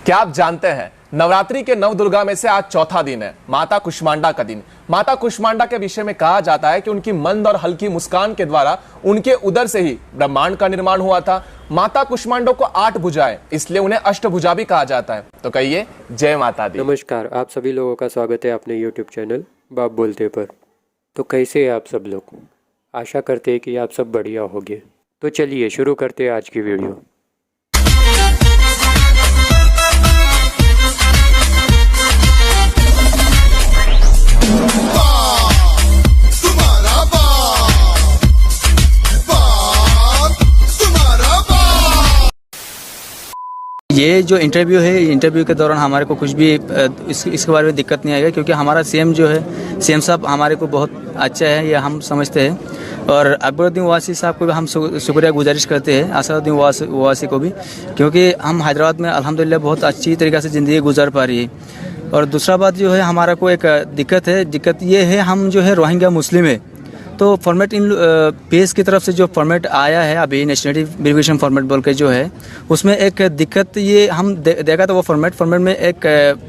क्या आप जानते हैं नवरात्रि के नव दुर्गा में से आज चौथा दिन है, माता कुष्मांडा का दिन। माता कुष्मांडा के विषय में कहा जाता है कि उनकी मंद और हल्की मुस्कान के द्वारा उनके उदर से ही ब्रह्मांड का निर्माण हुआ था। माता कुष्मांडा को 8 भुजाएं, इसलिए उन्हें अष्टभुजा भी कहा जाता है। तो कहिए जय माता दी। नमस्कार, आप सभी लोगों का स्वागत है अपने YouTube चैनल बाप बोलते पर। तो कैसे हैं आप सब लोग? आशा करते हैं कि आप सब बढ़िया होंगे। तो चलिए शुरू करते हैं आज की वीडियो। ये जो इंटरव्यू है, इंटरव्यू के दौरान हमारे को कुछ भी इसके बारे में दिक्कत नहीं आएगा, क्योंकि हमारा सीएम जो है, सीएम साहब हमारे को बहुत अच्छा है, ये हम समझते हैं। और अकबरुद्दीन ओवैसी साहब को भी हम शुक्रिया गुजारिश करते हैं, असदुद्दीन ओवैसी को भी, क्योंकि हम हैदराबाद में अल्हम्दुलिल्लाह बहुत अच्छी तरीक़े से ज़िंदगी गुजार पा रही है। और दूसरा बात जो है, हमारा को एक दिक्कत ये है, हम जो है रोहिंग्या मुस्लिम है, तो फॉर्मेट इन पीएस की तरफ से जो फॉर्मेट आया है अभी नेशनलिटी वेरिफिकेशन फॉर्मेट बोल के जो है, उसमें एक दिक्कत ये हम देखा था। वो फॉर्मेट में एक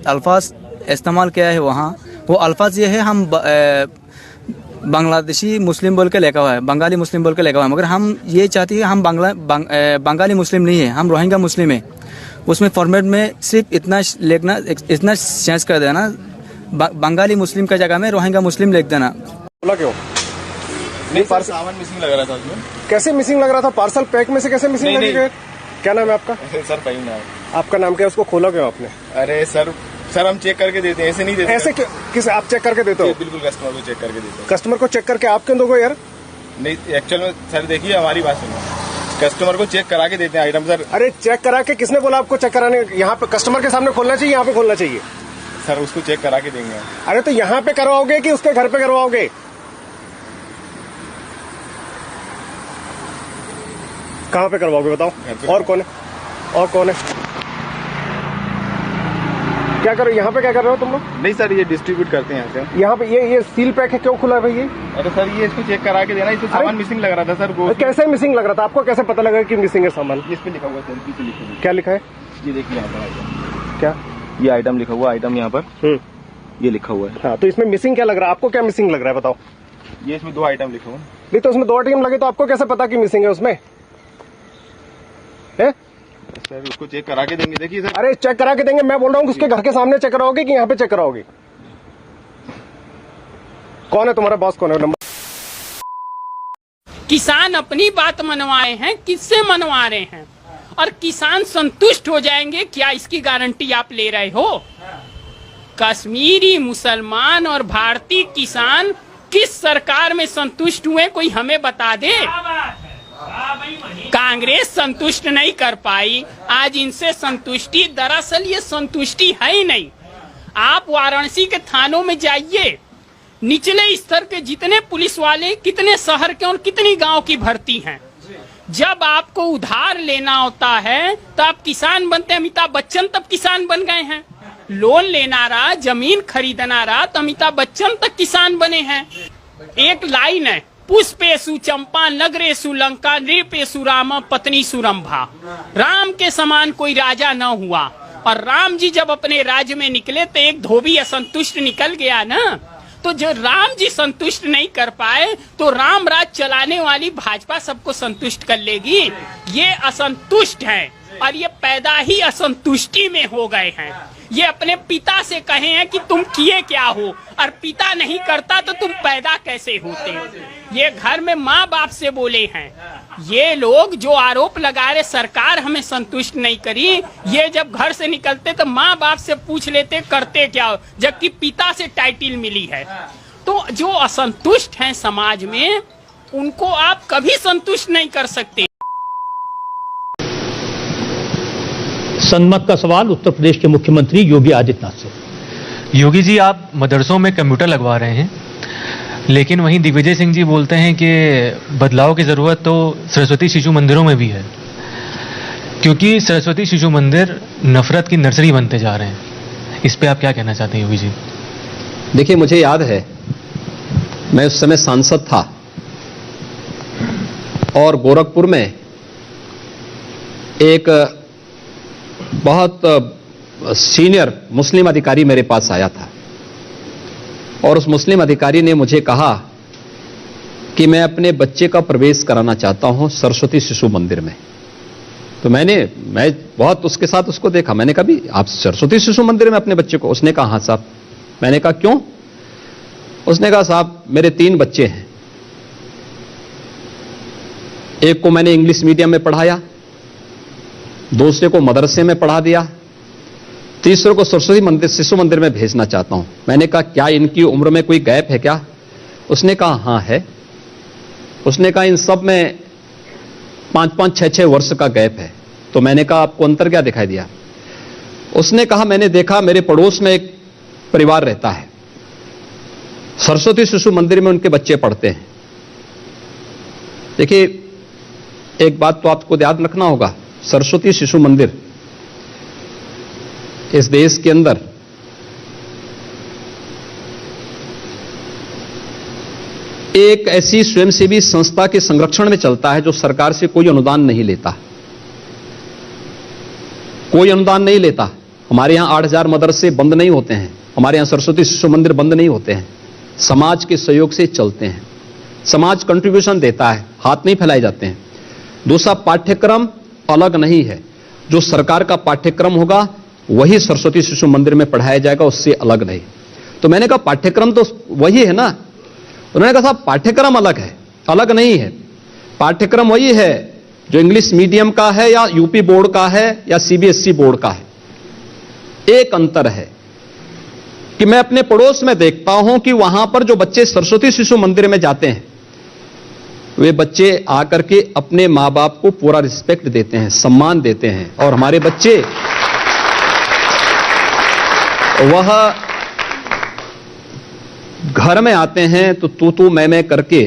अल्फाज इस्तेमाल किया है, वहाँ वो अल्फाज ये है, हम बांग्लादेशी मुस्लिम बोल के लिखा हुआ है, बंगाली मुस्लिम बोल के लिखा हुआ है, मगर हम ये चाहते हैं हम बंगाली मुस्लिम नहीं है, हम रोहिंग्या मुस्लिम है। उसमें फॉर्मेट में सिर्फ इतना लिखना, इतना चेंज कर देना, बंगाली मुस्लिम का जगह में रोहिंग्या मुस्लिम लिख देना। क्यों नहीं, पार्सल सामान मिसिंग लग रहा था उसमें। कैसे मिसिंग लग रहा था? पार्सल पैक में से कैसे मिसिंग लग गया? क्या नाम है आपका? सर कहीं ना। आपका नाम क्या है? उसको खोला क्यों आपने? अरे सर हम चेक करके देते हैं, ऐसे नहीं देते। ऐसे किस आप चेक करके देते हो? बिल्कुल, कस्टमर को चेक करके देते हैं। कस्टमर को चेक करके आप क्यों दोगे यार? नहीं, एक्चुअल में सर देखिए हमारी बात सुनो, कस्टमर को चेक करा के देते हैं आइटम सर। अरे चेक करा के किसने बोला आपको चेक कराने? यहाँ पे कस्टमर के सामने खोलना चाहिए, यहाँ पे खोलना चाहिए सर। उसको चेक करा के देंगे। अरे तो यहाँ पे करवाओगे कि उसके घर पे करवाओगे? कहाँ पे करवाओगे बताओ? और कौन है? और कौन है? क्या करो यहाँ पे? क्या कर रहे हो तुम लोग? नहीं सर, ये डिस्ट्रीब्यूट करते हैं यहाँ से। यहाँ पे ये सील पैक है, क्यों खुला है भाई ये? अरे सर ये इसको चेक करा के देना, इसमें सामान मिसिंग लग रहा था सर। कैसे मिसिंग लग रहा था? आपको कैसे पता लगा कि मिसिंग है सामान? इस पे लिखा हुआ है, पीछे लिखा हुआ है। क्या लिखा है? ये देखिए यहाँ पर आइटम। क्या? ये आइटम लिखा हुआ, आइटम यहाँ पर ये लिखा हुआ है। हाँ, तो इसमें मिसिंग क्या लग रहा है? आपको क्या मिसिंग लग रहा है बताओ? ये इसमें 2 आइटम लिखे हुए। नहीं तो उसमें 2 आइटम लगे, तो आपको कैसे पता कि मिसिंग है उसमें? है सर उसको चेक करा के देंगे। देखिए सर। अरे चेक करा के देंगे, मैं बोल रहा हूँ उसके घर के सामने चेक कराओगे कि यहाँ पे चेक कराओगे? कौन है तुम्हारा बॉस? कौन है? नंबर? किसान अपनी बात मनवाए हैं, किससे मनवा रहे हैं? और किसान संतुष्ट हो जाएंगे क्या, इसकी गारंटी आप ले रहे हो? कश्मीरी मुसलमान और भारतीय किसान किस सरकार में संतुष्ट हुए, कोई हमें बता दे। कांग्रेस संतुष्ट नहीं कर पाई, आज इनसे संतुष्टि, दरअसल ये संतुष्टि है ही नहीं। आप वाराणसी के थानों में जाइए, निचले स्तर के जितने पुलिस वाले, कितने शहर के और कितनी गांव की भर्ती हैं। जब आपको उधार लेना होता है तो आप किसान बनते हैं। अमिताभ बच्चन तब किसान बन गए हैं। लोन लेना रहा, जमीन खरीदना रहा, तो अमिताभ बच्चन तक किसान बने हैं। एक लाइन है, पुष्पेषु चंपा नगरेषु लंका नृपेषु राम पत्नीषु रंभा। राम के समान कोई राजा न हुआ। और राम जी जब अपने राज्य में निकले तो एक धोबी असंतुष्ट निकल गया ना। तो जो राम जी संतुष्ट नहीं कर पाए, तो राम राज चलाने वाली भाजपा सबको संतुष्ट कर लेगी। ये असंतुष्ट हैं और ये पैदा ही असंतुष्टि में हो गए हैं। ये अपने पिता से कहे हैं कि तुम किए क्या हो, और पिता नहीं करता तो तुम पैदा कैसे होते? ये घर में माँ बाप से बोले हैं। ये लोग जो आरोप लगा रहे सरकार हमें संतुष्ट नहीं करी, ये जब घर से निकलते तो माँ बाप से पूछ लेते करते क्या हो, जबकि पिता से टाइटिल मिली है। तो जो असंतुष्ट हैं समाज में, उनको आप कभी संतुष्ट नहीं कर सकते। सनमत का सवाल उत्तर प्रदेश के मुख्यमंत्री योगी आदित्यनाथ से। योगी जी, आप मदरसों में कंप्यूटर लगवा रहे हैं, लेकिन वहीं दिग्विजय सिंह जी बोलते हैं कि बदलाव की ज़रूरत तो सरस्वती शिशु मंदिरों में भी है, क्योंकि सरस्वती शिशु मंदिर नफरत की नर्सरी बनते जा रहे हैं। इस पे आप क्या कहना चाहते हैं योगी जी? देखिए, मुझे याद है मैं उस समय सांसद था और गोरखपुर में एक बहुत सीनियर मुस्लिम अधिकारी मेरे पास आया था और उस मुस्लिम अधिकारी ने मुझे कहा कि मैं अपने बच्चे का प्रवेश कराना चाहता हूं सरस्वती शिशु मंदिर में। तो मैं बहुत उसके साथ उसको देखा। मैंने कहा भी आप सरस्वती शिशु मंदिर में अपने बच्चे को? उसने कहा हाँ साहब। मैंने कहा क्यों? उसने कहा साहब मेरे 3 बच्चे हैं, एक को मैंने इंग्लिश मीडियम में पढ़ाया, दूसरे को मदरसे में पढ़ा दिया, तीसरे को सरस्वती मंदिर शिशु मंदिर में भेजना चाहता हूं। मैंने कहा क्या इनकी उम्र में कोई गैप है क्या? उसने कहा हाँ है। उसने कहा इन सब में 5-5, 6-6 वर्ष का गैप है। तो मैंने कहा आपको अंतर क्या दिखाई दिया? उसने कहा मैंने देखा मेरे पड़ोस में एक परिवार रहता है, सरस्वती शिशु मंदिर में उनके बच्चे पढ़ते हैं। देखिए एक बात तो आपको याद रखना होगा, सरस्वती शिशु मंदिर इस देश के अंदर एक ऐसी स्वयंसेवी संस्था के संरक्षण में चलता है जो सरकार से कोई अनुदान नहीं लेता, कोई अनुदान नहीं लेता। हमारे यहां 8000 मदरसे बंद नहीं होते हैं, हमारे यहां सरस्वती शिशु मंदिर बंद नहीं होते हैं, समाज के सहयोग से चलते हैं। समाज कंट्रीब्यूशन देता है, हाथ नहीं फैलाए जाते हैं। दूसरा पाठ्यक्रम अलग नहीं है, जो सरकार का पाठ्यक्रम होगा वही सरस्वती शिशु मंदिर में पढ़ाया जाएगा, उससे अलग नहीं। तो मैंने कहा पाठ्यक्रम तो वही है ना? उन्होंने कहा साहब पाठ्यक्रम अलग है, अलग नहीं है। पाठ्यक्रम वही है जो इंग्लिश मीडियम का है या यूपी बोर्ड का है या सीबीएसई बोर्ड का है। एक अंतर है कि मैं अपने पड़ोस में देखता हूं कि वहां पर जो बच्चे सरस्वती शिशु मंदिर में जाते हैं वे बच्चे आकर के अपने मां बाप को पूरा रिस्पेक्ट देते हैं, सम्मान देते हैं। और हमारे बच्चे वह घर में आते हैं तो तू मैं करके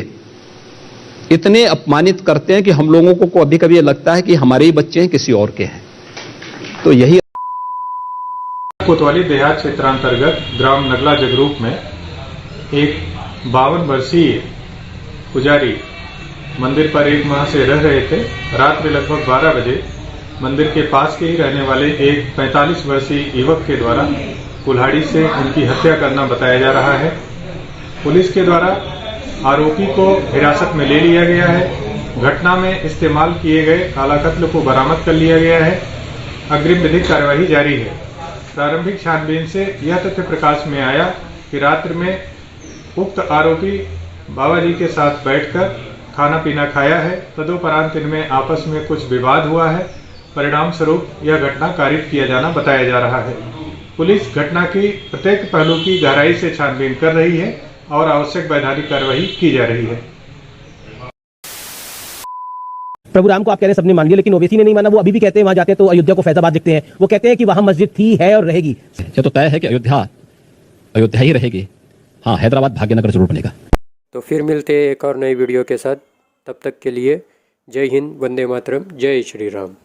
इतने अपमानित करते हैं कि हम लोगों को कभी कभी ये लगता है कि हमारे ही बच्चे हैं, किसी और के हैं। तो यही कोतवाली देहात क्षेत्रांतर्गत ग्राम नगला जगरूप में एक 52 वर्षीय पुजारी मंदिर पर 1 माह से रह रहे थे। रात्रि लगभग 12 बजे मंदिर के पास के ही रहने वाले एक 45 वर्षीय युवक के द्वारा कुल्हाड़ी से उनकी हत्या करना बताया जा रहा है। पुलिस के द्वारा आरोपी को हिरासत में ले लिया गया है। घटना में इस्तेमाल किए गए काला कत्ल को बरामद कर लिया गया है। अग्रिम विधिक कार्यवाही जारी है। प्रारंभिक छानबीन से यह तथ्य प्रकाश में आया कि रात्रि में उक्त आरोपी बाबा जी के साथ बैठकर खाना पीना खाया है। तदुपरांत इनमें आपस में कुछ विवाद हुआ है। परिणाम स्वरूप यह घटना कारित किया जाना बताया जा रहा है। पुलिस घटना की प्रत्येक पहलू की गहराई से छानबीन कर रही है और आवश्यक वैधानिक कार्रवाई की जा रही है। प्रभु राम को आप कह रहे हैं सबने मान लिया, लेकिन ओवैसी ने नहीं माना। वो अभी भी कहते हैं वहां जाते हैं तो अयोध्या को फैजाबाद दिखते हैं। वो कहते हैं कि वहां मस्जिद थी, है और रहेगी। ये तो तय है कि अयोध्या ही रहेगी। हाँ, हैदराबाद भाग्यनगर जरूर बनेगा। तो फिर मिलते हैं एक और नई वीडियो के साथ। तब तक के लिए जय हिंद, वंदे मातरम, जय श्री राम।